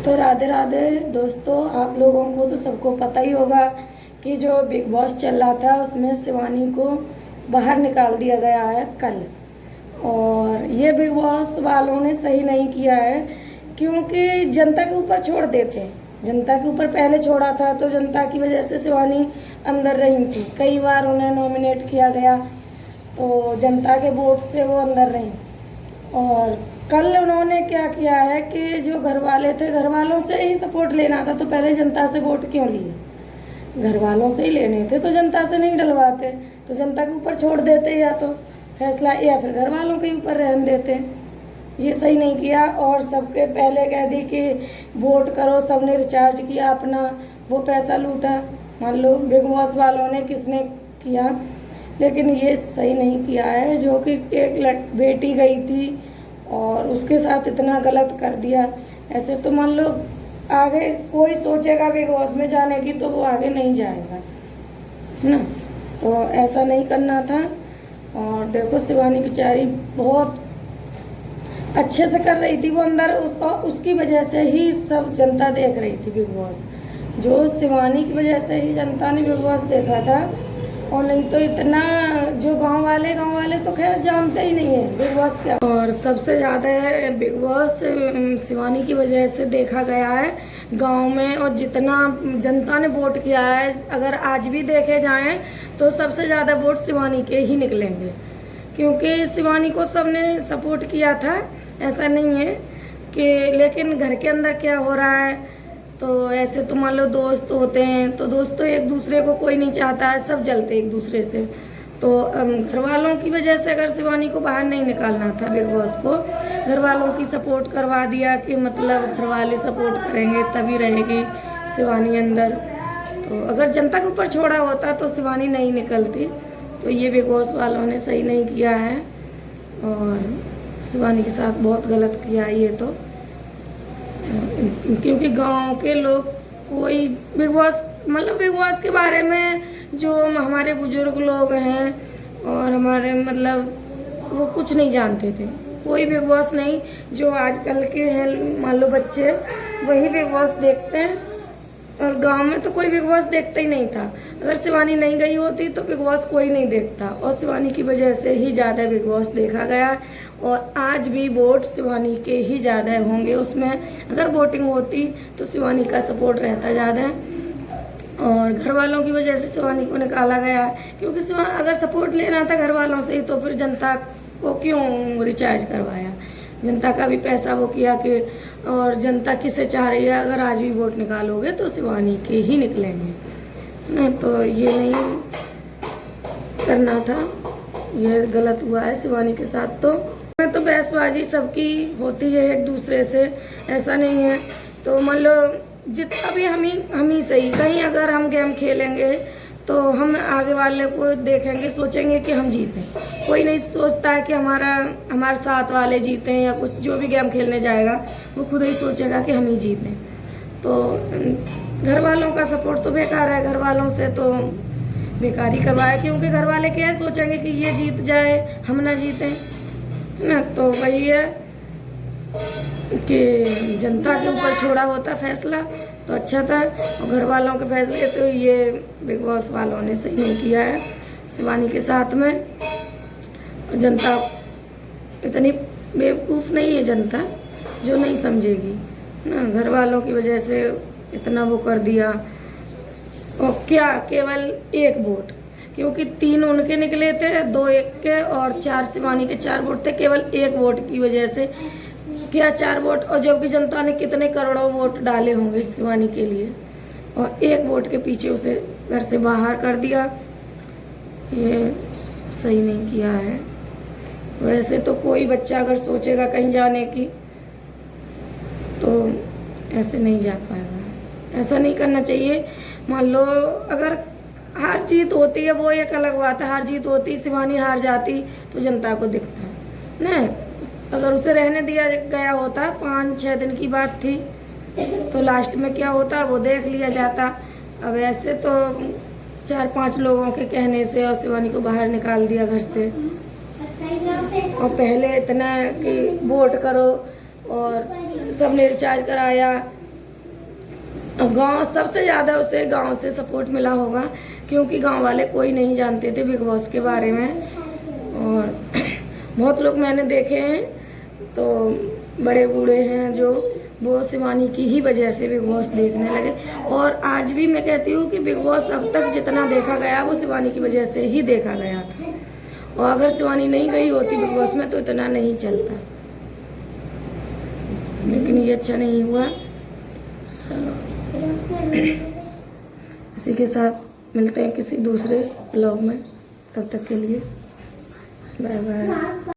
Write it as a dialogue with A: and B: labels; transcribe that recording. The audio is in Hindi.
A: तो राधे राधे दोस्तों, आप लोगों को तो सबको पता ही होगा कि जो बिग बॉस चल रहा था उसमें शिवानी को बाहर निकाल दिया गया है कल। और ये बिग बॉस वालों ने सही नहीं किया है, क्योंकि जनता के ऊपर छोड़ देते हैं। जनता के ऊपर पहले छोड़ा था तो जनता की वजह से शिवानी अंदर रही थी, कई बार उन्हें नॉमिनेट किया गया तो जनता के वोट से वो अंदर रही। और कल उन्होंने क्या किया है कि जो घर वाले थे, घर वालों से ही सपोर्ट लेना था, तो पहले जनता से वोट क्यों लिए? घर वालों से ही लेने थे तो जनता से नहीं डलवाते, तो जनता के ऊपर छोड़ देते या तो फैसला, या फिर घर वालों के ऊपर रहने देते। ये सही नहीं किया। और सबके पहले कह दी कि वोट करो, सबने रिचार्ज किया अपना, वो पैसा लूटा, मान लो बिग बॉस वालों ने किसने किया, लेकिन ये सही नहीं किया है। जो कि एक बेटी गई थी और उसके साथ इतना गलत कर दिया। ऐसे तो मान लो आगे कोई सोचेगा बिग बॉस में जाने की तो वो आगे नहीं जाएगा, है ना। तो ऐसा नहीं करना था। और देखो शिवानी बेचारी बहुत अच्छे से कर रही थी, वो अंदर उसकी वजह से ही सब जनता देख रही थी बिग बॉस। जो शिवानी की वजह से ही जनता ने बिग बॉस देखा था, और नहीं तो इतना जो गांव वाले तो खैर जानते ही नहीं है बिग बॉस क्या। और सबसे ज़्यादा बिग बॉस शिवानी की वजह से देखा गया है गांव में। और जितना जनता ने वोट किया है, अगर आज भी देखे जाएं तो सबसे ज़्यादा वोट शिवानी के ही निकलेंगे, क्योंकि शिवानी को सबने सपोर्ट किया था, ऐसा नहीं है कि। लेकिन घर के अंदर क्या हो रहा है, तो ऐसे तो मान लो दोस्त होते हैं तो दोस्त तो एक दूसरे को कोई नहीं चाहता है, सब जलते एक दूसरे से। तो घर वालों की वजह से अगर शिवानी को बाहर नहीं निकालना था बिग बॉस को, घर वालों की सपोर्ट करवा दिया कि मतलब घर वाले सपोर्ट करेंगे तभी रहेगी शिवानी अंदर। तो अगर जनता के ऊपर छोड़ा होता तो शिवानी नहीं निकलती। तो ये बिग बॉस वालों ने सही नहीं किया है और शिवानी के साथ बहुत गलत किया है ये तो। क्योंकि गांव के लोग कोई बिग बॉस बिग बॉस के बारे में जो हमारे बुजुर्ग लोग हैं और हमारे वो कुछ नहीं जानते थे। कोई बिग बॉस नहीं, जो आजकल के हैं मान लो बच्चे, वही बिग बॉस देखते हैं। और गांव में तो कोई बिग बॉस देखता ही नहीं था। अगर शिवानी नहीं गई होती तो बिग बॉस कोई नहीं देखता, और शिवानी की वजह से ही ज़्यादा बिग बॉस देखा गया। और आज भी वोट शिवानी के ही ज़्यादा होंगे उसमें। अगर वोटिंग होती तो शिवानी का सपोर्ट रहता ज़्यादा, और घर वालों की वजह से शिवानी को निकाला गया। क्योंकि अगर सपोर्ट लेना था घर वालों से ही तो फिर जनता को क्यों रिचार्ज करवाया? जनता का भी पैसा वो किया कि, और जनता किसे चाह रही है, अगर आज भी वोट निकालोगे तो शिवानी के ही निकलेंगे ना। तो ये नहीं करना था, ये गलत हुआ है शिवानी के साथ। तो बहसबाजी सबकी होती है एक दूसरे से, ऐसा नहीं है। तो मान लो जितना भी हम ही सही, कहीं अगर हम गेम खेलेंगे तो हम आगे वाले को देखेंगे, सोचेंगे कि हम जीतें। कोई नहीं सोचता है कि हमारे साथ वाले जीतें या कुछ। जो भी गेम खेलने जाएगा वो खुद ही सोचेगा कि हम ही जीतें। तो घर वालों का सपोर्ट तो बेकार है, घर वालों से तो बेकार ही करवाया। क्योंकि घर वाले क्या सोचेंगे कि ये जीत जाए हम ना जीतें, है ना। तो वही है कि जनता के ऊपर छोड़ा होता फैसला तो अच्छा था, और घर वालों के फैसले तो ये बिग बॉस वालों ने सही नहीं किया है शिवानी के साथ में। जनता इतनी बेवकूफ़ नहीं है जनता जो नहीं समझेगी ना। घर वालों की वजह से इतना वो कर दिया। और क्या केवल एक वोट, क्योंकि 3 उनके निकले थे, 2 एक के और 4 शिवानी के 4 वोट थे। केवल एक वोट की वजह से क्या 4 वोट, और जबकि जनता ने कितने करोड़ों वोट डाले होंगे शिवानी के लिए, और एक वोट के पीछे उसे घर से बाहर कर दिया। ये सही नहीं किया है। तो ऐसे तो कोई बच्चा अगर सोचेगा कहीं जाने की तो ऐसे नहीं जा पाएगा, ऐसा नहीं करना चाहिए। मान लो अगर हार जीत होती है वो एक अलग बात है, हार जीत होती, शिवानी हार जाती तो जनता को दिखता है ना। अगर उसे रहने दिया गया होता, 5-6 दिन की बात थी, तो लास्ट में क्या होता वो देख लिया जाता। अब ऐसे तो 4-5 लोगों के कहने से और शिवानी को बाहर निकाल दिया घर से। और पहले इतना कि वोट करो और सबने रिचार्ज कराया, गांव सबसे ज़्यादा उसे गांव से सपोर्ट मिला होगा, क्योंकि गांव वाले कोई नहीं जानते थे बिग बॉस के बारे में। और बहुत लोग मैंने देखे हैं, तो बड़े बूढ़े हैं जो वो शिवानी की ही वजह से बिग बॉस देखने लगे। और आज भी मैं कहती हूँ कि बिग बॉस अब तक जितना देखा गया वो शिवानी की वजह से ही देखा गया था, और अगर शिवानी नहीं गई होती बिग बॉस में तो इतना नहीं चलता। लेकिन ये अच्छा नहीं हुआ। इसी के साथ मिलते हैं किसी दूसरे ब्लॉग में, तब तक के लिए बाय बाय।